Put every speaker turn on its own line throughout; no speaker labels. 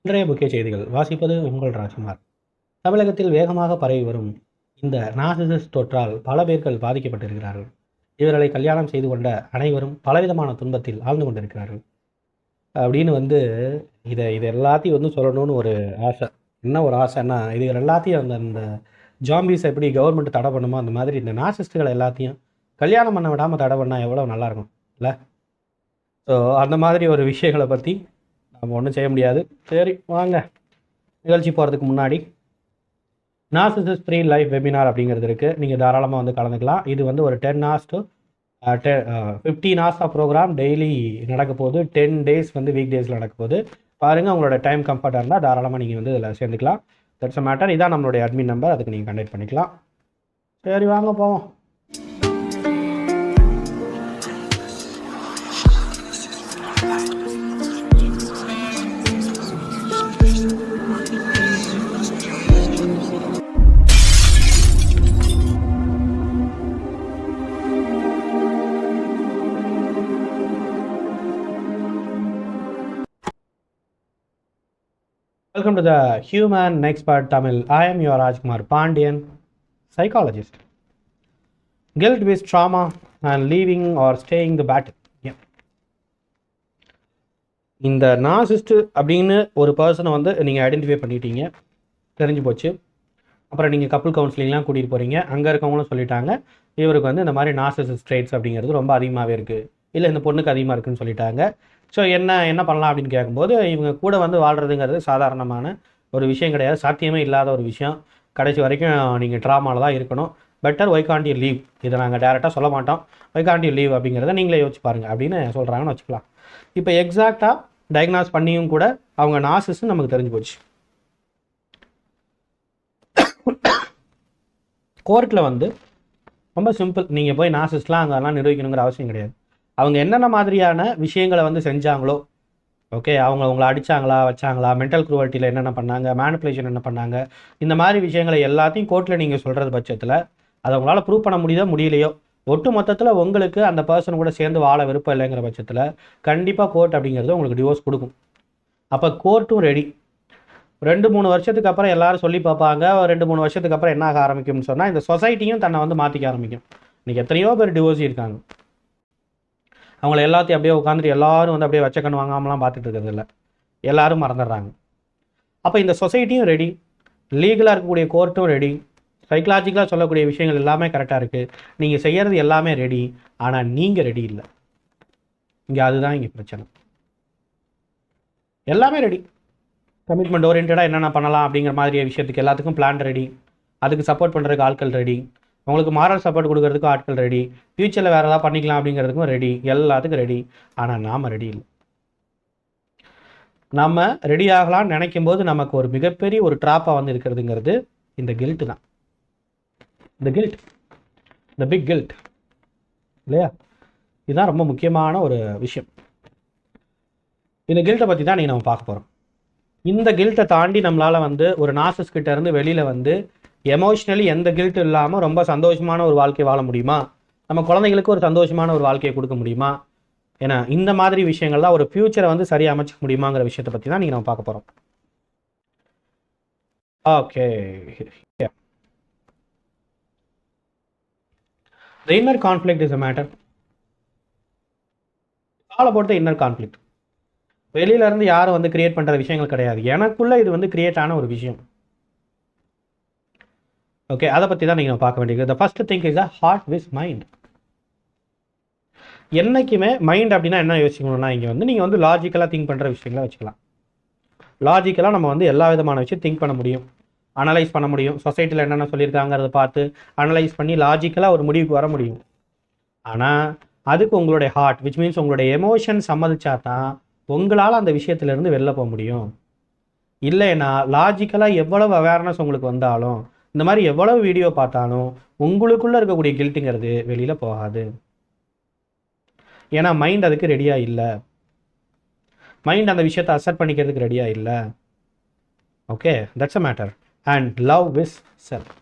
இன்றைய முக்கிய செய்திகள் வாசிப்பது உங்கள் ராஜ்குமார். தமிழகத்தில் வேகமாக பரவி வரும் இந்த நார்சிசிஸ்ட் தொற்றால் பல பேர்கள் பாதிக்கப்பட்டிருக்கிறார்கள். இவர்களை கல்யாணம் செய்து கொண்ட அனைவரும் பலவிதமான துன்பத்தில் ஆழ்ந்து கொண்டிருக்கிறார்கள் அப்படின்னு இதை எல்லாத்தையும் சொல்லணும்னு ஒரு ஆசை. என்ன ஒரு ஆசைன்னா, இது எல்லாத்தையும் அந்த ஜாம்பிஸ் எப்படி கவர்மெண்ட் தடை பண்ணுமோ அந்த மாதிரி இந்த நார்சிஸ்டுகளை எல்லாத்தையும் கல்யாணம் பண்ண விடாமல் தடை பண்ணால் எவ்வளோ நல்லாயிருக்கும் இல்லை? ஸோ அந்த மாதிரி ஒரு விஷயங்களை பற்றி நம்ம ஒன்றும் செய்ய முடியாது. சரி வாங்க, நிகழ்ச்சி போகிறதுக்கு முன்னாடி நார்சிசிஸ்ட் ஃப்ரீ லைஃப் வெபினார் அப்படிங்கிறது இருக்குது. நீங்கள் தாராளமாக கலந்துக்கலாம். இது ஒரு 10 hours to 15 hours of program daily நடக்க போகுது. 10 days வீக் டேஸில் நடக்க போகுது. பாருங்கள், உங்களோட டைம் கம்ஃபர்ட்டாக இருந்தால் தாராளமாக நீங்கள் இதில் சேர்ந்துக்கலாம். That's a matter. இதான் நம்மளுடைய அட்மின் நம்பர், அதுக்கு நீங்கள் கண்டக்ட் பண்ணிக்கலாம். சரி வாங்க போவோம். Welcome to the Human Expert Tamil. I am your Rajkumar Pandian, psychologist. Guilt with trauma and leaving or staying the battle. இந்த நார்சிஸ்ட் அப்படின்னு ஒரு பர்சனை நீங்கள் ஐடென்டிஃபை பண்ணிட்டீங்க, தெரிஞ்சு போச்சு. அப்புறம் நீங்கள் கப்புள் கவுன்சிலிங்லாம் கூட்டிகிட்டு போகிறீங்க. அங்கே இருக்கவங்களும் சொல்லிட்டாங்க, இவருக்கு இந்த மாதிரி நார்சிசிஸ்ட் ட்ரைட்ஸ் அப்படிங்கிறது ரொம்ப அதிகமாகவே இருக்குது, இல்லை இந்த பொண்ணுக்கு அதிகமாக இருக்குதுன்னு சொல்லிட்டாங்க. ஸோ என்ன பண்ணலாம் அப்படின்னு கேட்கும்போது, இவங்க கூட வாழ்கிறதுங்கிறது சாதாரணமான ஒரு விஷயம் கிடையாது, சாத்தியமே இல்லாத ஒரு விஷயம். கடைசி வரைக்கும் நீங்கள் ட்ராமாவில் தான் இருக்கணும். Better Y Gantt you leave. இதை நாங்கள் டேரெக்டாக சொல்ல மாட்டோம். ஒய் காண்ட் யூ லீவ் அப்படிங்கிறத நீங்களே யோசிச்சு பாருங்கள் அப்படின்னு சொல்கிறாங்கன்னு வச்சுக்கலாம். இப்போ எக்ஸாக்டாக டயக்னாஸ் பண்ணியும் கூட அவங்க நார்சிஸ்ட்னு நமக்கு தெரிஞ்சு போச்சு. கோர்ட்டில் ரொம்ப சிம்பிள். நீங்கள் போய் நார்சிஸ்ட்லாம் அங்கெல்லாம் நிரூபிக்கணுங்கிற அவசியம் கிடையாது. அவங்க என்னென்ன மாதிரியான விஷயங்களை செஞ்சாங்களோ, ஓகே, அவங்கள அடித்தாங்களா, வச்சாங்களா, மென்டல் குரூவல்ட்டியில் என்னென்ன பண்ணாங்க, மேனிப்புலேஷன் என்ன பண்ணாங்க, இந்த மாதிரி விஷயங்களை எல்லாத்தையும் கோர்ட்டில் நீங்கள் சொல்கிறது பட்சத்தில் அதை உங்களால் ப்ரூவ் பண்ண முடியலையோ, ஒட்டு மொத்தத்தில் உங்களுக்கு அந்த பர்சன் கூட சேர்ந்து வாழ விருப்பம் இல்லைங்கிற பட்சத்தில் கண்டிப்பாக கோர்ட் அப்படிங்கிறது உங்களுக்கு டிவோர்ஸ் கொடுக்கும். அப்போ கோர்ட்டும் ரெடி. 2-3 வருஷத்துக்கு அப்புறம் எல்லாரும் சொல்லி பார்ப்பாங்க. 2-3 வருஷத்துக்கு அப்புறம் என்ன ஆக ஆரம்பிக்கும்னு சொன்னால், இந்த சொசைட்டியும் தன்னை மாற்றிக்க ஆரம்பிக்கும். இன்றைக்கி எத்தனையோ பேர் டிவோர்ஸ் இருக்காங்க. அவங்கள எல்லாத்தையும் அப்படியே உட்காந்துட்டு எல்லாரும் அப்படியே வச்ச கண்ணு வாங்காமலாம் பார்த்துட்டு இருக்கிறது இல்லை, எல்லாரும் மறந்துடுறாங்க. அப்போ இந்த சொசைட்டியும் ரெடி, லீகலாக இருக்கக்கூடிய கோர்ட்டும் ரெடி, சைக்கலாஜிக்கலாக சொல்லக்கூடிய விஷயங்கள் எல்லாமே கரெக்டாக இருக்குது, நீங்கள் செய்கிறது எல்லாமே ரெடி. ஆனால் நீங்கள் ரெடி இல்லை. அதுதான் இங்கே பிரச்சனை. எல்லாமே ரெடி, கமிட்மெண்ட் ஓரியன்டாக என்னென்ன பண்ணலாம் அப்படிங்கிற மாதிரி விஷயத்துக்கு எல்லாத்துக்கும் பிளான் ரெடி, அதுக்கு சப்போர்ட் பண்ணுறதுக்கு ஆட்கள் ரெடி, உங்களுக்கு மாரல் சப்போர்ட் கொடுக்கறதுக்கும் ஆட்கள் ரெடி, ஃப்யூச்சரில் வேறு ஏதாவது பண்ணிக்கலாம் அப்படிங்கிறதுக்கும் ரெடி, எல்லாத்துக்கும் ரெடி. ஆனால் நாம் ரெடி இல்லை. நம்ம ரெடி ஆகலான்னு நினைக்கும் போது நமக்கு ஒரு மிகப்பெரிய ஒரு ட்ராப்பாக இருக்கிறதுங்கிறது இந்த கில்ட்டு தான். இந்த கில்ட், இந்த பிக் கில்ட் இல்லையா? இதுதான் ரொம்ப முக்கியமான ஒரு விஷயம். இந்த கில்ட்டை பற்றி தான் நம்ம பார்க்க போகிறோம். இந்த கில்ட்டை தாண்டி நம்மளால் ஒரு நார்சிஸ்ட் கிட்ட இருந்து வெளியில் எமோஷ்னலி எந்த கில்ட் இல்லாமல் ரொம்ப சந்தோஷமான ஒரு வாழ்க்கையை வாழ முடியுமா? நம்ம குழந்தைங்களுக்கு ஒரு சந்தோஷமான ஒரு வாழ்க்கையை கொடுக்க முடியுமா? ஏன்னா இந்த மாதிரி விஷயங்கள் தான் ஒரு ஃபியூச்சரை சரியாக அமைச்சிக்க முடியுமாங்கிற விஷயத்தை பற்றி தான் நம்ம பார்க்க போகிறோம். Okay, the inner conflict is a matter. all about the inner conflict. வெளியிலேருந்து யாரும் கிரியேட் பண்ணுற விஷயங்கள் கிடையாது, எனக்குள்ளே இது கிரியேட் ஆன ஒரு விஷயம். ஓகே, அதை பற்றி தான் நீங்கள் பார்க்க வேண்டியது. The first thing is a heart with mind. என்றைக்குமே மைண்ட் அப்படின்னா என்ன யோசிக்கணும்னா, இங்கே நீங்கள் லாஜிக்கலாக திங்க் பண்ணுற விஷயங்களை வச்சுக்கலாம். லாஜிக்கலாக நம்ம எல்லா விதமான விஷயம் திங்க் பண்ண முடியும், அனலைஸ் பண்ண முடியும், சொசைட்டியில் என்னென்ன சொல்லியிருக்காங்கிறத பார்த்து அனலைஸ் பண்ணி லாஜிக்கலாக ஒரு முடிவுக்கு வர முடியும். ஆனால் அதுக்கு உங்களுடைய ஹார்ட், விச் மீன்ஸ் உங்களுடைய எமோஷன் சம்மதிச்சா தான் உங்களால் அந்த விஷயத்துலேருந்து வெளில போக முடியும். இல்லைன்னா லாஜிக்கலாக எவ்வளவு அவேர்னஸ் உங்களுக்கு வந்தாலும், இந்த மாதிரி எவ்வளவு வீடியோ பார்த்தாலும் உங்களுக்குள்ளே இருக்கக்கூடிய கில்ட்டுங்கிறது வெளியில் போகாது. ஏன்னா மைண்ட் அதுக்கு ரெடியாக இல்லை, மைண்ட் அந்த விஷயத்தை அக்செப்ட் பண்ணிக்கிறதுக்கு ரெடியாக இல்லை. Okay, that's a matter. And love with self.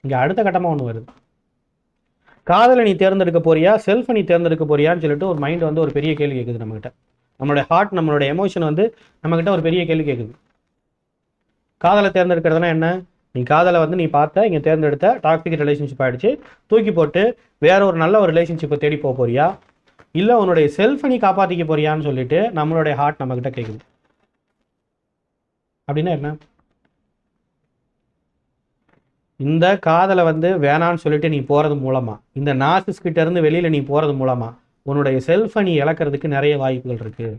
இங்கே அடுத்த கட்டமாக ஒன்று வருது. காதலை நீ தேர்ந்தெடுக்க போறியா, செல்ஃபை நீ தேர்ந்தெடுக்க போறியான்னு சொல்லிட்டு ஒரு மைண்ட் ஒரு பெரிய கேள்வி கேட்குது நம்மகிட்ட. நம்மளுடைய ஹார்ட், நம்மளுடைய எமோஷன் வந்து நம்மக்கிட்ட ஒரு பெரிய கேள்வி கேட்குது. காதலை தேர்ந்தெடுக்கிறதுனா என்ன? நீ காதலை வந்து நீ பார்த்த, இங்கே தேர்ந்தெடுத்த, டாக்ஸிக் ரிலேஷன்ஷிப் ஆகிடுச்சு, தூக்கி போட்டு வேற ஒரு நல்ல ஒரு ரிலேஷன்ஷிப்பை தேடி போக போறியா, இல்லை உன்னுடைய செல்ஃபை நீ காப்பாற்றிக்க போறியான்னு சொல்லிட்டு நம்மளுடைய ஹார்ட் நம்மக்கிட்ட கேட்குது. அப்படின்னா என்ன? இந்த காதலை வந்து வேணான்னு சொல்லிட்டு நீ போகிறது மூலமாக, இந்த நார்சிஸ்கிட்ட இருந்து வெளியில் நீ போகிறது மூலமாக உன்னுடைய செல்ஃபை நீ இழக்கிறதுக்கு நிறைய வாய்ப்புகள் இருக்குது.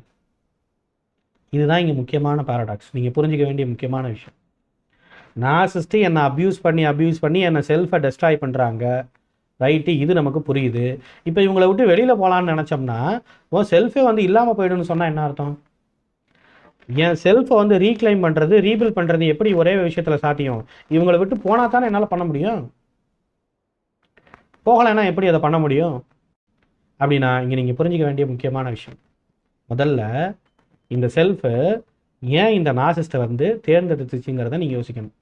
இதுதான் இங்கே முக்கியமான பாராடாக்ஸ், நீங்கள் புரிஞ்சிக்க வேண்டிய முக்கியமான விஷயம். நார்சிஸ்ட்டு என்னை அப்யூஸ் பண்ணி என்னை செல்ஃபை டெஸ்ட்ராய் பண்ணுறாங்க, ரைட்டு, இது நமக்கு புரியுது. இப்போ இவங்களை விட்டு வெளியில் போகலான்னு நினச்சோம்னா உன் செல்ஃபே வந்து இல்லாமல் போய்டுன்னு சொன்னால் என்ன அர்த்தம்? என் செல்ஃபை வந்து ரீக்ளைம் பண்ணுறது, ரீபில்ட் பண்ணுறது எப்படி ஒரே விஷயத்தில் சாத்தியம்? இவங்களை விட்டு போனால் தானே என்னால் பண்ண முடியும். போகலைன்னா எப்படி அதை பண்ண முடியும்? அப்படின்னா இங்கே நீங்கள் புரிஞ்சிக்க வேண்டிய முக்கியமான விஷயம், முதல்ல இந்த செல்ஃபு ஏன் இந்த நார்சிஸ்ட்டை வந்து தேர்ந்தெடுத்துச்சுங்கிறத நீங்கள் யோசிக்கணும்.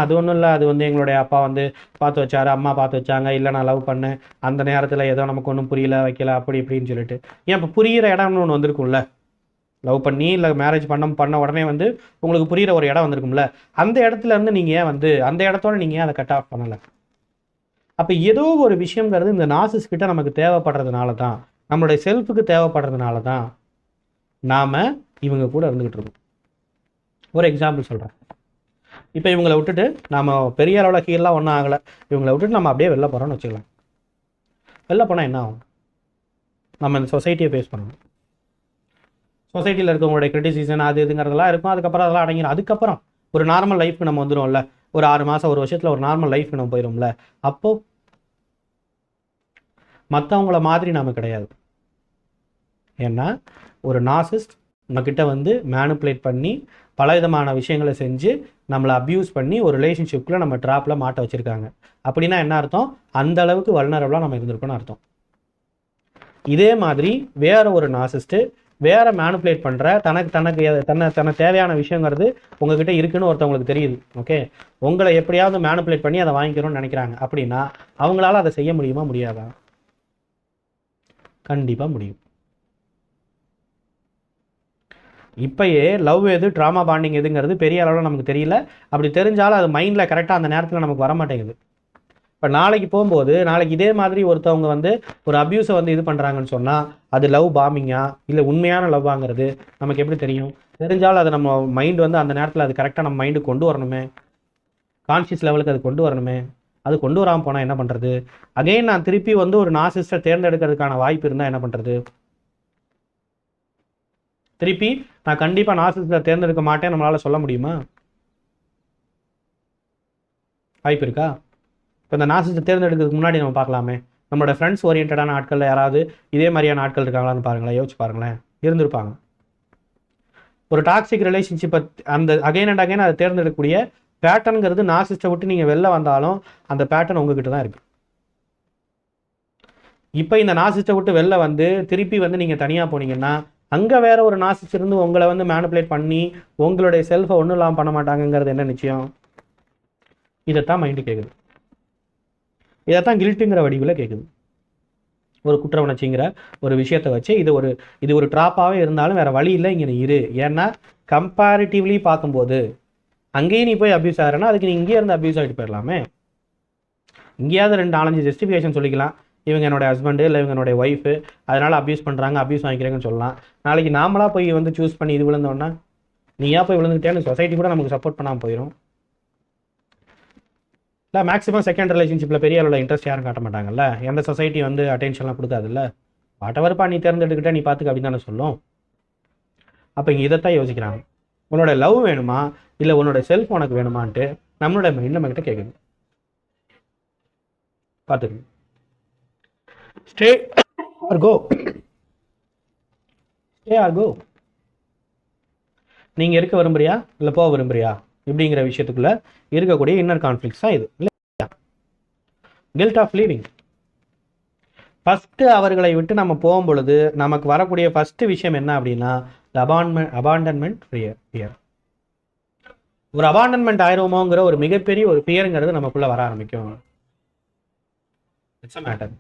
அது ஒன்றும் இல்லை, அது வந்து எங்களுடைய அப்பா வந்து பார்த்து வச்சாரு, அம்மா பார்த்து வச்சாங்க, இல்லை நான் லவ் பண்ணேன், அந்த நேரத்தில் ஏதோ நமக்கு ஒன்றும் புரியல வைக்கல அப்படி இப்படின்னு சொல்லிட்டு. ஏன் இப்போ புரிகிற இடம்னு ஒன்று வந்திருக்கும்ல, லவ் பண்ணி இல்லை மேரேஜ் பண்ண உடனே வந்து உங்களுக்கு புரிகிற ஒரு இடம் வந்திருக்கும்ல, அந்த இடத்துல இருந்து நீங்கள் ஏன் வந்து அந்த இடத்தோட நீங்கள் ஏன் அதை கட் ஆஃப் பண்ணலை? அப்போ ஏதோ ஒரு விஷயங்கிறது இந்த நார்சிஸ்ட் கிட்ட நமக்கு தேவைப்படுறதுனால தான், நம்மளுடைய செல்ஃபுக்கு தேவைப்படுறதுனால தான் நாம் இவங்க கூட இருந்துக்கிட்டு இருக்கோம். ஒரு எக்ஸாம்பிள் சொல்கிறேன். இப்போ இவங்களை விட்டுட்டு நம்ம பெரிய அளவில் கீழெலாம் ஒன்றும் ஆகலை, இவங்களை விட்டுட்டு நம்ம அப்படியே வெளில போகிறோம்னு வச்சுக்கலாம். வெளில போனால் என்ன ஆகும்? நம்ம இந்த சொசைட்டியை ஃபேஸ் பண்ணணும். சொசைட்டியில் இருக்கவங்களுடைய கிரிட்டிசிசன் அது இதுங்கிறதெல்லாம் இருக்கும். அதுக்கப்புறம் அதெல்லாம் அடங்கிடும். அதுக்கப்புறம் ஒரு நார்மல் லைஃப்க்கு நம்ம வந்துடும்ல, ஒரு 6 மாதம் 1 வருஷத்தில் ஒரு நார்மல் லைஃப்க்கு நம்ம போயிடும்ல. அப்போது மற்றவங்கள மாதிரி நாம் கிடையாது. ஏன்னா ஒரு நார்சிஸ்ட் நம்மக்கிட்ட வந்து மேனிப்புலேட் பண்ணி பல விதமான விஷயங்களை செஞ்சு நம்மளை அப்யூஸ் பண்ணி ஒரு ரிலேஷன்ஷிப்பில் நம்ம ட்ராப்பில் மாட்ட வச்சுருக்காங்க. அப்படின்னா என்ன அர்த்தம்? அந்த அளவுக்கு வல்னரபிளாக நம்ம இருந்திருக்கோன்னு அர்த்தம். இதே மாதிரி வேற ஒரு நார்சிஸ்ட்டு வேற மேனிப்புலேட் பண்ணுற தனக்கு தேவையான விஷயங்கிறது உங்ககிட்ட இருக்குன்னு ஒருத்தவங்களுக்கு தெரியுது. ஓகே, உங்களை எப்படியாவது மேனிப்புலேட் பண்ணி அதை வாங்கிக்கணும்னு நினைக்கிறாங்க. அப்படின்னா அவங்களால அதை செய்ய முடியுமா முடியாதா? கண்டிப்பாக முடியும். இப்போயே லவ் எது, ட்ராமா பாண்டிங் எதுங்கிறது பெரிய அளவில் நமக்கு தெரியல. அப்படி தெரிஞ்சாலும் அது மைண்டில் கரெக்டாக அந்த நேரத்தில் நமக்கு வர மாட்டேங்குது. இப்போ நாளைக்கு போகும்போது நாளைக்கு இதே மாதிரி ஒருத்தவங்க வந்து ஒரு அப்யூஸை வந்து இது பண்ணுறாங்கன்னு சொன்னால் அது லவ் பாம்பிங்கா இல்லை உண்மையான லவ் வாங்கிறது நமக்கு எப்படி தெரியும்? தெரிஞ்சாலும் அது நம்ம மைண்டு வந்து அந்த நேரத்தில் அது கரெக்டாக நம்ம மைண்டு கொண்டு வரணுமே, கான்ஷியஸ் லெவலுக்கு அது கொண்டு வரணுமே. அது கொண்டு வராமல் போனால் என்ன பண்ணுறது? அகைன் நான் திருப்பி வந்து ஒரு நார்சிஸ்ட்டை தேர்ந்தெடுக்கிறதுக்கான வாய்ப்பு இருந்தால் என்ன பண்ணுறது? திருப்பி நான் கண்டிப்பாக நார்சிஸ்ட்டை தேர்ந்தெடுக்க மாட்டேன் நம்மளால் சொல்ல முடியுமா? வாய்ப்பு இருக்கா? இப்போ இந்த நார்சிஸ்ட்டை தேர்ந்தெடுக்கிறதுக்கு முன்னாடி நம்ம பார்க்கலாமே, நம்மளோட ஃப்ரெண்ட்ஸ் ஓரியன்டான ஆட்களில் யாராவது இதே மாதிரியான ஆட்கள் இருக்காங்களான்னு பாருங்களேன், யோசிச்சு பாருங்களேன். இருந்திருப்பாங்க. ஒரு டாக்ஸிக் ரிலேஷன்ஷிப்பை அந்த அகைன் அண்ட் அகைன் அதை தேர்ந்தெடுக்கக்கூடிய பேட்டர்னுங்கிறது நார்சிஸ்ட்டை விட்டு நீங்கள் வெளில வந்தாலும் அந்த பேட்டர்ன் உங்ககிட்ட தான் இருக்குது. இப்போ இந்த நார்சிஸ்ட்டை விட்டு வெளில வந்து திருப்பி வந்து நீங்கள் தனியாக போனீங்கன்னா அங்கே வேற ஒரு நார்சிஸ்ட் இருந்து உங்களை வந்து மேனிப்புலேட் பண்ணி உங்களுடைய செல்ஃபை ஒன்றும் இல்லாமல் பண்ண மாட்டாங்கங்கிறது என்ன நிச்சயம்? இதைத்தான் மைண்டு கேட்குது. இதைத்தான் கில்ட்டுங்கிற வடிவில் கேட்குது. ஒரு குற்ற உணர்ச்சிங்கிற ஒரு விஷயத்தை வச்சு இது ஒரு ட்ராப்பாகவே இருந்தாலும் வேறு வழி இல்லை, இங்கே இரு. ஏன்னா கம்பேரிட்டிவ்லி பார்க்கும்போது அங்கேயும் நீ போய் அப்யூஸ் ஆகிறேன்னா அதுக்கு நீ இங்கேயே இருந்து அப்யூஸ் ஆகிட்டு போயிடலாமே. இங்கேயாவது 2-4 ஜஸ்டிஃபிகேஷன் சொல்லிக்கலாம். இவங்க என்னோட ஹஸ்பண்டு இல்லை இவங்க என்னோட ஒய்ஃபு, அதனால் அப்யூஸ் பண்ணுறாங்க, அப்யூஸ் வாங்கிக்கிறேங்கன்னு சொல்லலாம். நாளைக்கு நாமளாக போய் வந்து சூஸ் பண்ணி இது விழுந்தோன்னா நீயா போய் விழுந்துக்கிட்டேன்னு சொசைட்டி கூட நமக்கு சப்போர்ட் பண்ணாமல் போயிடும். இல்லை மேக்ஸிமம் செகண்ட் ரிலேஷன்ஷிப்பில் பெரிய அளவில் இன்ட்ரெஸ்ட் யாரும் காட்ட மாட்டாங்கல்ல. எந்த சொசைட்டி வந்து அட்டென்ஷன்லாம் கொடுக்காதுல்ல. வாட்டவர்ப்பா நீ தேர்ந்தெடுக்கிட்ட நீ பார்த்துக்க அப்படின்னு தானே சொல்லும். அப்போ இங்கே இதைத்தான் யோசிக்கிறாங்க. உன்னோட லவ் வேணுமா இல்லை உன்னோட செல்ஃப் உனக்கு வேணுமான்ட்டு நம்மளோட மைண்ட் நம்மகிட்ட கேட்குது. பார்த்துக்கணும். ஸ்டே ஆர் கோ, ஸ்டே ஆர் கோ. நீங்கள் இருக்க விரும்புறியா இல்லை போக விரும்புறியா இப்படிங்கிற விஷயத்துக்குள்ள இருக்கக்கூடிய இன்னர் கான்ஃப்ளிக்ஸ் தான் இது இல்லையா? Guilt of leaving. ஃபஸ்ட்டு அவர்களை விட்டு நம்ம போகும் பொழுது நமக்கு வரக்கூடிய ஃபஸ்ட்டு விஷயம் என்ன அப்படின்னா அபாண்டன்மெண்ட் ஃபியர். ஒரு அபாண்டன்மெண்ட் ஆயிடுவோமோங்கிற ஒரு மிகப்பெரிய ஒரு ஃபியருங்கிறது நமக்குள்ளே வர ஆரம்பிக்கும். It's a matter.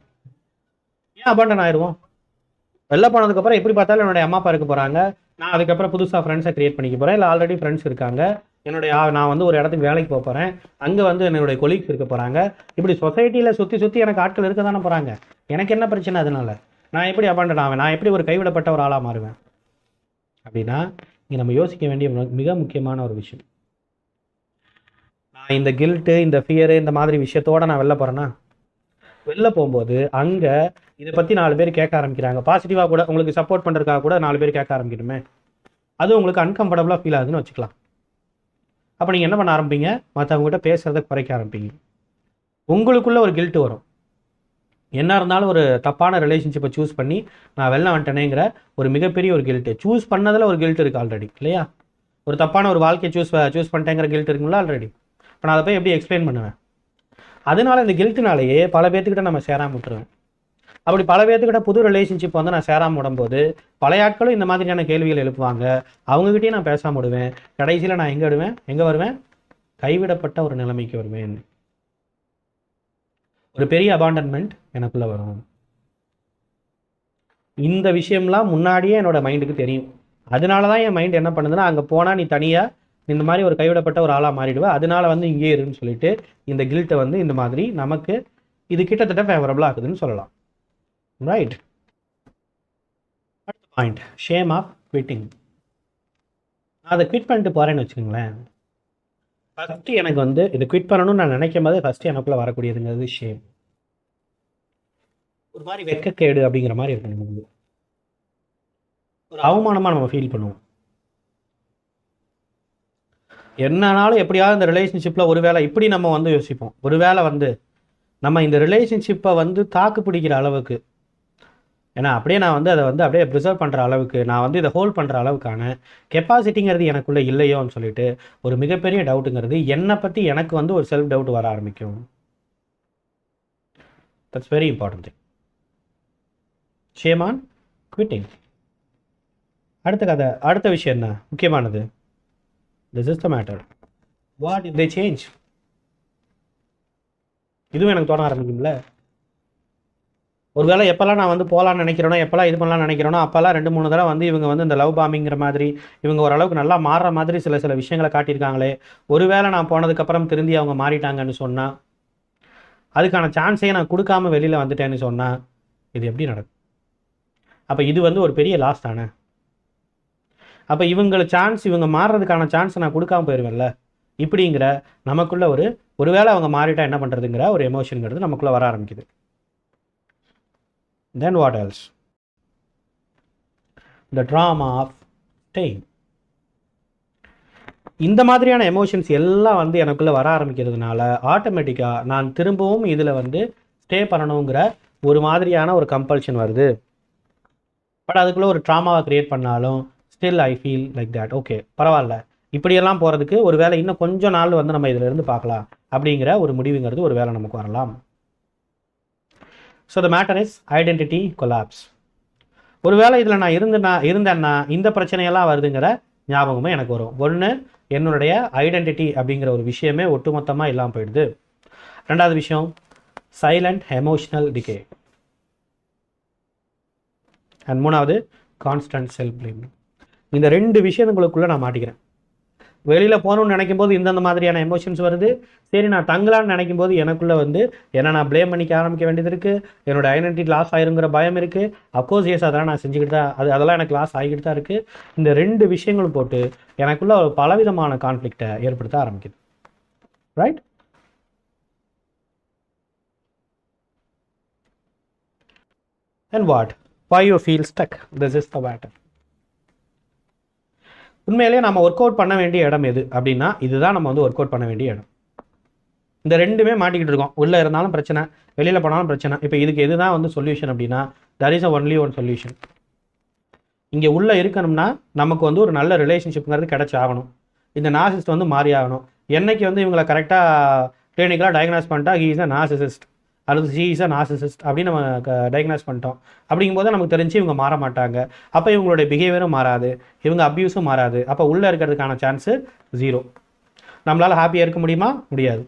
ஏன் அபாண்டன் ஆயிடுவோம்? வெளில போனதுக்கப்புறம் எப்படி பார்த்தாலும் என்னுடைய அம்மா அப்பா இருக்க போகிறாங்க. நான் அதுக்கப்புறம் புதுசாக ஃப்ரெண்ட்ஸை க்ரியேட் பண்ணிக்க போகிறேன். இல்லை ஆல்ரெடி ஃப்ரெண்ட்ஸ் இருக்காங்க. நான் வந்து ஒரு இடத்துக்கு வேலைக்கு போக போகிறேன். அங்கே வந்து என்னுடைய கொலீக்ஸ் இருக்க போகிறாங்க. இப்படி சொசைட்டியில் சுற்றி சுற்றி எனக்கு ஆட்கள் இருக்க தானே போகிறாங்க. எனக்கு என்ன பிரச்சனை அதனால? நான் எப்படி அபாண்டன் ஆவேன்? நான் எப்படி ஒரு கைவிடப்பட்ட ஒரு ஆளாக மாறுவேன்? அப்படின்னா இங்கே நம்ம யோசிக்க வேண்டிய மிக முக்கியமான ஒரு விஷயம். நான் இந்த கில்ட்டு, இந்த ஃபியரு, இந்த மாதிரி விஷயத்தோடு நான் வெளில போகிறேன்னா, வெளில போகும்போது அங்கே இதை பற்றி 4 பேர் கேட்க ஆரம்பிக்கிறாங்க. பாசிட்டிவாக கூட உங்களுக்கு சப்போர்ட் பண்ணுறதுக்காக கூட 4 பேர் கேட்க ஆரம்பிக்கணுமே, அது உங்களுக்கு அன்கம்ஃபர்டபுளாக ஃபீல் ஆகுதுன்னு வச்சுக்கலாம். அப்போ நீங்கள் என்ன பண்ண ஆரம்பிப்பீங்க? மற்றவங்ககிட்ட பேசுகிறத குறைக்க ஆரம்பிப்பீங்க. உங்களுக்குள்ள ஒரு கில்ட்டு வரும். என்ன இருந்தாலும் ஒரு தப்பான ரிலேஷன்ஷிப்பை சூஸ் பண்ணி நான் வெளில வந்துட்டேனேங்கிற ஒரு மிகப்பெரிய ஒரு கில்ட்டு. சூஸ் பண்ணதில் ஒரு கில்ட் இருக்குது ஆல்ரெடி, இல்லையா? ஒரு தப்பான ஒரு வாழ்க்கையை சூஸ் பண்ணிட்டேங்கிற கில்ட் இருக்குங்களா ஆல்ரெடி? இப்போ நான் அதை போய் எப்படி எக்ஸ்பிளைன் பண்ணுவேன்? அதனால இந்த கில்ட்டுனாலேயே பல பேர்த்துக்கிட்ட நம்ம சேராம விட்டுருவேன். அப்படி பல பேர்த்துக்கிட்ட புது ரிலேஷன்ஷிப் வந்து நான் சேராம விடும்போது பல ஆட்களும் இந்த மாதிரியான கேள்விகள் எழுப்புவாங்க. அவங்ககிட்டயும் நான் பேசாம விடுவேன். கடைசியில் நான் எங்கே வருவேன்? கைவிடப்பட்ட ஒரு நிலைமைக்கு வருவேன். ஒரு பெரிய அபாண்டன்மெண்ட் எனக்குள்ள வரும். இந்த விஷயம்லாம் முன்னாடியே என்னோட மைண்டுக்கு தெரியும். அதனால தான் என் மைண்ட் என்ன பண்ணுதுன்னா, அங்கே போனால் நீ தனியாக இந்த மாதிரி ஒரு கைவிடப்பட்ட ஒரு ஆளாக மாறிடுவேன், அதனால வந்து இங்கே இருன்னு சொல்லிட்டு இந்த கில்ட்டை வந்து இந்த மாதிரி நமக்கு இது கிட்டத்தட்ட ஃபேவரபுளாக ஆகுதுன்னு சொல்லலாம். ரைட். அடுத்த பாயிண்ட், ஷேம் ஆஃப் குவிட்டிங். நான் அதை குவிட் பண்ணிட்டு போகிறேன்னு வச்சுக்கோங்களேன். ஃபஸ்ட்டு எனக்கு வந்து இதை குவிட் பண்ணணும்னு நான் நினைக்கும் போது ஃபஸ்ட்டு எனக்குள்ளே வரக்கூடியதுங்கிறது ஷேம். ஒரு மாதிரி வெட்கக்கேடு அப்படிங்கிற மாதிரி இருக்கு. நமக்கு ஒரு அவமானமாக நம்ம ஃபீல் பண்ணுவோம். என்னன்னாலும் எப்படியாவது இந்த ரிலேஷன்ஷிப்பில் ஒருவேளை இப்படி நம்ம வந்து யோசிப்போம், ஒருவேளை வந்து நம்ம இந்த ரிலேஷன்ஷிப்பை வந்து தாக்கு பிடிக்கிற அளவுக்கு, ஏன்னா அப்படியே நான் வந்து அதை வந்து அப்படியே ப்ரிசர்வ் பண்ணுற அளவுக்கு, நான் வந்து இதை ஹோல்ட் பண்ணுற அளவுக்கான கெப்பாசிட்டிங்கிறது எனக்குள்ளே இல்லையோன்னு சொல்லிட்டு ஒரு மிகப்பெரிய டவுட்டுங்கிறது என்னை பற்றி எனக்கு வந்து ஒரு செல்ஃப் டவுட் வர ஆரம்பிக்கும். That's very important thing. Shame on quitting. அடுத்த விஷயம் என்ன முக்கியமானது? This is the matter. What if they change? இதுவும் எனக்கு தோண ஆரம்பிக்கும்ல. ஒருவேளை எப்போல்லாம் நான் வந்து போகலான்னு நினைக்கிறேனோ, எப்போல்லாம் இது பண்ணலாம்னு நினைக்கிறேனோ, அப்போல்லாம் 2-3 தடவை வந்து இவங்க வந்து இந்த லவ் பாம்பிங்கிற மாதிரி இவங்க ஓரளவுக்கு நல்லா மாறுற மாதிரி சில விஷயங்களை காட்டியிருக்காங்களே, ஒருவேளை நான் போனதுக்கப்புறம் திருந்தி அவங்க மாறிட்டாங்கன்னு சொன்னால், அதுக்கான சான்ஸையே நான் கொடுக்காம வெளியில் வந்துட்டேன்னு சொன்னால், இது எப்படி நடக்கும்? அப்போ இது வந்து ஒரு பெரிய லாஸ் தானே. அப்போ இவங்க மாறுறதுக்கான சான்ஸை நான் கொடுக்காம போயிடுவேன்ல. இப்படிங்கிற நமக்குள்ள ஒருவேளை அவங்க மாறிட்டா என்ன பண்ணுறதுங்கிற ஒரு எமோஷனுங்கிறது நமக்குள்ளே வர ஆரம்பிக்குது. Then what else? The drama of staying. இந்த மாதிரியான எமோஷன்ஸ் எல்லாம் வந்து எனக்குள்ளே வர ஆரம்பிக்கிறதுனால ஆட்டோமேட்டிக்காக நான் திரும்பவும் இதில் வந்து ஸ்டே பண்ணணுங்கிற ஒரு மாதிரியான ஒரு கம்பல்ஷன் வருது. பட் அதுக்குள்ளே ஒரு ட்ராமாவை க்ரியேட் பண்ணாலும் still I feel like that. Okay, பரவாயில்ல, இப்படியெல்லாம் போகிறதுக்கு ஒரு வேளை இன்னும் கொஞ்சம் நாள் வந்து நம்ம இதிலிருந்து பார்க்கலாம் அப்படிங்கிற ஒரு முடிவுங்கிறது ஒரு வேளை நமக்கு வரலாம். So the matter is identity collapse. ஒருவேளை இதில் நான் இருந்தேன்னா இந்த பிரச்சனையெல்லாம் வருதுங்கிற ஞாபகமே எனக்கு வரும். ஒன்று, என்னுடைய ஐடென்டிட்டி அப்படிங்கிற ஒரு விஷயமே ஒட்டுமொத்தமாக இல்லாமல் போயிடுது. ரெண்டாவது விஷயம், சைலண்ட் எமோஷனல் டிகே. அண்ட் மூணாவது, கான்ஸ்டன்ட் செல்ஃப் பிளேம். இந்த 2 விஷயங்களுக்குள்ளே நான் மாட்டிக்கிறேன். வெளியில் போகணும்னு நினைக்கும் போது இந்தந்த மாதிரியான எமோஷன்ஸ் வருது. சரி, நான் தங்கலான்னு நினைக்கும் போது எனக்குள்ளே வந்து என்ன நான் ப்ளேம் பண்ணிக்க ஆரம்பிக்க வேண்டியது இருக்குது. என்னோடய ஐடென்டிட்டி லாஸ் ஆயிருங்கிற பயம் இருக்குது. அஃப்கோர்ஸ் எஸ், அதெல்லாம் நான் செஞ்சுக்கிட்டு தான் அதெல்லாம் எனக்கு லாஸ் ஆகிக்கிட்டு தான் இருக்குது. இந்த 2 விஷயங்களும் போட்டு எனக்குள்ள ஒரு பலவிதமான கான்ஃப்ளிக்டை ஏற்படுத்த ஆரம்பிக்குது. Right? And what? Why you feel stuck? This is the matter. உண்மையிலேயே நம்ம ஒர்க் அவுட் பண்ண வேண்டிய இடம் எது அப்படின்னா, இதுதான் நம்ம வந்து ஒர்க் அவுட் பண்ண வேண்டிய இடம். இந்த 2மே மாட்டிக்கிட்டு இருக்கோம். உள்ளே இருந்தாலும் பிரச்சனை, வெளியில் போனாலும் பிரச்சனை. இப்போ இதுக்கு எதுதான் வந்து சொல்யூஷன் அப்படின்னா, there is only one solution. இங்கே உள்ளே இருக்கணும்னா நமக்கு வந்து ஒரு நல்ல ரிலேஷன்ஷிப்ங்கிறது கிடைச்சாகணும். இந்த நார்சிசிஸ்ட் வந்து மாறி ஆகணும். என்னைக்கு வந்து இவங்களை கரெக்டாக கிளினிக்கலாக டயக்னாஸ் பண்ணிட்டா ஹீ இஸ் அ நார்சிசிஸ்ட் அல்லது ஷீ இஸ் அ நார்சிசிஸ்ட் அப்படின்னு நம்ம டயக்னாஸ் பண்ணிட்டோம். அப்படிங்கும்போது நமக்கு தெரிஞ்சு இவங்க மாற மாட்டாங்க. அப்போ இவங்களுடைய பிஹேவியரும் மாறாது, இவங்க அப்யூஸும் மாறாது. அப்போ உள்ளே இருக்கிறதுக்கான சான்ஸு 0. நம்மளால் ஹாப்பியாக இருக்க முடியுமா? முடியாது.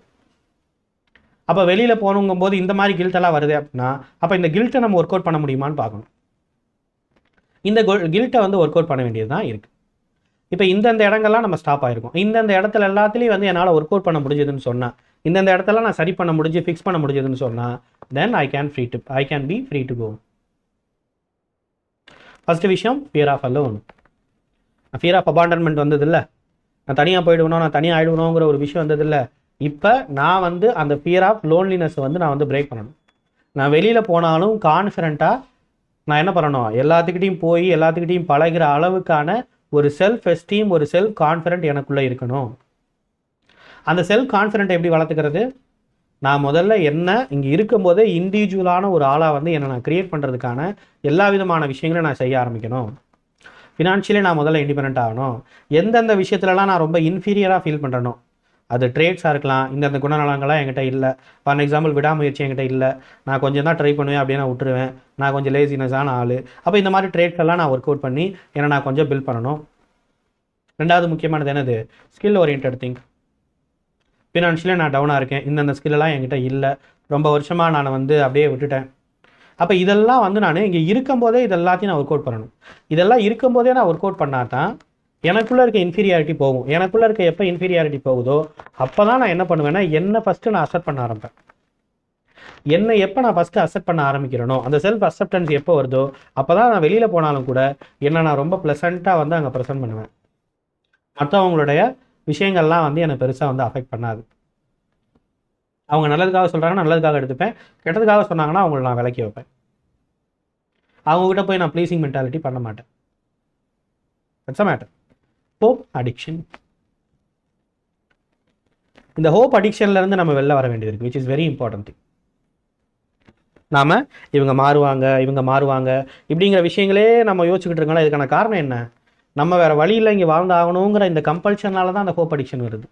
அப்போ வெளியில் போகணுங்கும்போது இந்த மாதிரி கில்ட்டெல்லாம் வருது அப்படின்னா, அப்போ இந்த கில்ட்டை நம்ம ஒர்க் அவுட் பண்ண முடியுமான்னு பார்க்கணும். இந்த கில்ட்டை வந்து ஒர்க் அவுட் பண்ண வேண்டியது தான் இருக்குது. இப்போ இந்தந்த இடங்கள்லாம் நம்ம ஸ்டாப் ஆகிருக்கும். இந்தந்த இடத்துல எல்லாத்துலேயும் வந்து என்னால் ஒர்க் அவுட் பண்ண முடிஞ்சதுன்னு சொன்னால், இந்தந்த இடத்துல நான் சரி பண்ண முடிஞ்சு ஃபிக்ஸ் பண்ண முடிஞ்சதுன்னு சொன்னால், then I can be free to go. First விஷயம் fear of alone. Fear of abandonment வந்தது இல்லை, நான் தனியாக போயிடுவேனோ நான் தனியாக ஆகிடுவேணுங்கிற ஒரு விஷயம் வந்தது இல்லை. இப்போ நான் வந்து அந்த ஃபியர் ஆஃப் லோன்லினஸ் வந்து நான் வந்து பிரேக் பண்ணணும். நான் வெளியில் போனாலும் கான்ஃபிடண்ட்டாக நான் என்ன பண்ணணும், எல்லாத்துக்கிட்டையும் போய் எல்லாத்துக்கிட்டையும் பழகிற அளவுக்கான ஒரு செல்ஃப் எஸ்டீம், ஒரு செல்ஃப் கான்ஃபிடென்ட் எனக்குள்ளே இருக்கணும். அந்த செல்ஃப் கான்ஃபிடென்ட் எப்படி வளர்த்துக்கிறது? நான் முதல்ல என்ன இங்கே இருக்கும்போதே இண்டிவிஜுவலான ஒரு ஆளாக வந்து என்னை நான் க்ரியேட் பண்ணுறதுக்கான எல்லா விதமான விஷயங்களையும் நான் செய்ய ஆரம்பிக்கணும். ஃபினான்ஷியலி நான் முதல்ல இண்டிபெண்ட் ஆகணும். எந்தெந்த விஷயத்துலலாம் நான் ரொம்ப இன்ஃபீரியராக ஃபீல் பண்ணுறனோ, அது ட்ரேட்ஸாக இருக்கலாம், இந்தந்த குணநலங்கள்லாம் என்கிட்ட இல்லை. ஃபார் எக்ஸாம்பிள் விடாமுயற்சி என்கிட்ட இல்லை, நான் கொஞ்சம் தான் ட்ரை பண்ணுவேன் அப்படியே நான் விட்டுருவேன், நான் கொஞ்சம் லேசினஸான ஆள். அப்போ இந்த மாதிரி ட்ரேட்ஸ் எல்லாம் நான் ஒர்க் அவுட் பண்ணி என்னை நான் கொஞ்சம் பில்ட் பண்ணணும். ரெண்டாவது முக்கியமானது என்னது? Skill orient thing. ஃபினான்ஷியலாக நான் டவுனாக இருக்கேன், இந்தந்த ஸ்கில்லாம் என்கிட்ட இல்லை, ரொம்ப வருஷமாக நான் வந்து அப்படியே விட்டுட்டேன். அப்போ இதெல்லாம் வந்து நான் இங்கே இருக்கும்போதே இதெல்லாத்தையும் நான் ஒர்க் அவுட் பண்ணணும். இதெல்லாம் இருக்கும்போதே நான் ஒர்க் அவுட் பண்ணால் தான் எனக்குள்ளே இருக்க இன்ஃபீரியாரிட்டி போகும். எனக்குள்ளே இருக்க எப்போ இன்ஃபீரியாரிட்டி போகுதோ அப்போ தான் நான் என்ன பண்ணுவேன்னா, என்னை ஃபஸ்ட்டு நான் அக்செப்ட் பண்ண ஆரம்பிப்பேன். என்னை எப்போ நான் ஃபஸ்ட்டு அக்செப்ட் பண்ண ஆரம்பிக்கிறேனோ, அந்த செல்ஃப் அக்செப்டன்ஸ் எப்போ வருதோ அப்போ தான் நான் வெளியில் போனாலும் கூட என்னை நான் ரொம்ப ப்ளசண்ட்டாக வந்து அங்கே ப்ரெசென்ட் பண்ணுவேன். மற்றவங்களுடைய விஷயங்கள்லாம் வந்து என்னை பெருசாக வந்து அஃபெக்ட் பண்ணாது. அவங்க நல்லதுக்காக சொல்கிறாங்கன்னா நல்லதுக்காக எடுத்துப்பேன், கெட்டதுக்காக சொன்னாங்கன்னா அவங்கள நான் விலக்கி வைப்பேன். அவங்ககிட்ட போய் நான் ப்ளீசிங் மென்டாலிட்டி பண்ண மாட்டேன். It's a matter. Hope addiction. இந்த ஹோப் அடிக்ஷன்லேருந்து நம்ம வெளில வர வேண்டியது இருக்குது, which is very important thing. நாம் இவங்க மாறுவாங்க இப்படிங்கிற விஷயங்களே நம்ம யோசிச்சுக்கிட்டு இருக்கோம்ல, இதுக்கான காரணம் என்ன? நம்ம வேறு வழியில் இங்கே வாழ்ந்தாகணுங்கிற இந்த கம்பல்ஷனால தான் அந்த ஹோப் அடிக்ஷன் வருது.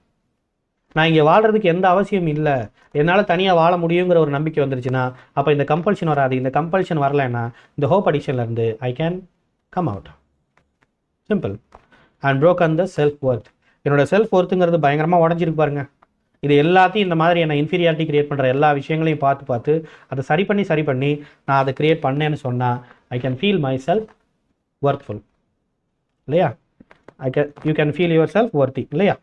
நான் இங்கே வாழ்கிறதுக்கு எந்த அவசியம் இல்லை, என்னால் தனியாக வாழ முடியுங்கிற ஒரு நம்பிக்கை வந்துருச்சுன்னா அப்போ இந்த கம்பல்ஷன் வராது. இந்த கம்பல்ஷன் வரலைன்னா இந்த ஹோப் அடிக்ஷன்லேருந்து I can come out. Simple. And broken the self worth. என்னோட செல்ஃப் ஒர்த்துங்கிறது பயங்கரமாக உடஞ்சிருக்கு பாருங்க. இது எல்லாத்தையும் இந்த மாதிரி என்னை இன்ஃபீரியாரிட்டி கிரியேட் பண்ணுற எல்லா விஷயங்களையும் பார்த்து அதை சரி பண்ணி நான் அதை கிரியேட் பண்ணேன்னு சொன்னால் I can feel my self worthful இல்லையா? You can feel your self worthy இல்லையா?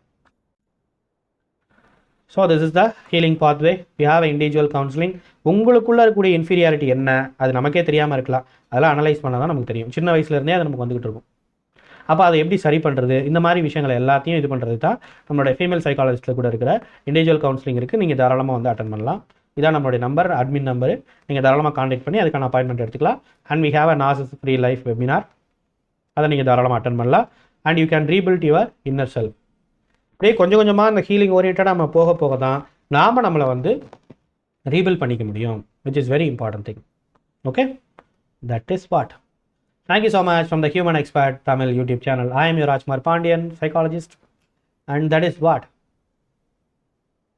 So this is the healing pathway. We have individual counselling. உங்களுக்குள்ளே இருக்கக்கூடிய இன்ஃபீரியாரிட்டி என்ன, அது நமக்கே தெரியாமல் இருக்கலாம், அதெல்லாம் அனலைஸ் பண்ணால் தான் நமக்கு தெரியும். சின்ன வயசுலேருந்தே அது நமக்கு வந்துகிட்டு இருக்கும். அப்போ அதை எப்படி சரி பண்ணுறது, இந்த மாதிரி விஷயங்களை எல்லாத்தையும் இது பண்ணுறது தான் நம்மளுடைய ஃபீமேல் சைக்காலஜிஸ்ட்டில் கூட இருக்கிற இண்டிவிஜுவல் கவுன்சிலிங் இருக்குது. நீங்கள் தாராளமாக வந்து அட்டன் பண்ணலாம். இதான் நம்மளுடைய நம்பர், அட்மின் நம்பரு. நீங்கள் தாராளமாக கான்டாக்ட் பண்ணி அதுக்கான அப்பாயின்மெண்ட் எடுத்துக்கலாம். And we have a narcissist free life webinar, அதை நீங்கள் தாராளமாக அட்டன் பண்ணலாம். And you can rebuild your inner self. அப்படியே கொஞ்சம் கொஞ்சமாக இந்த ஹீலிங் ஓரியன்டாக நம்ம போக தான் நாம் நம்மளை வந்து ரீபில்ட் பண்ணிக்க முடியும், which is very important thing. Okay, that is what. Thank you so much from the Human Expert Tamil YouTube channel. I am your Rajkumar Pandian, psychologist, and that is what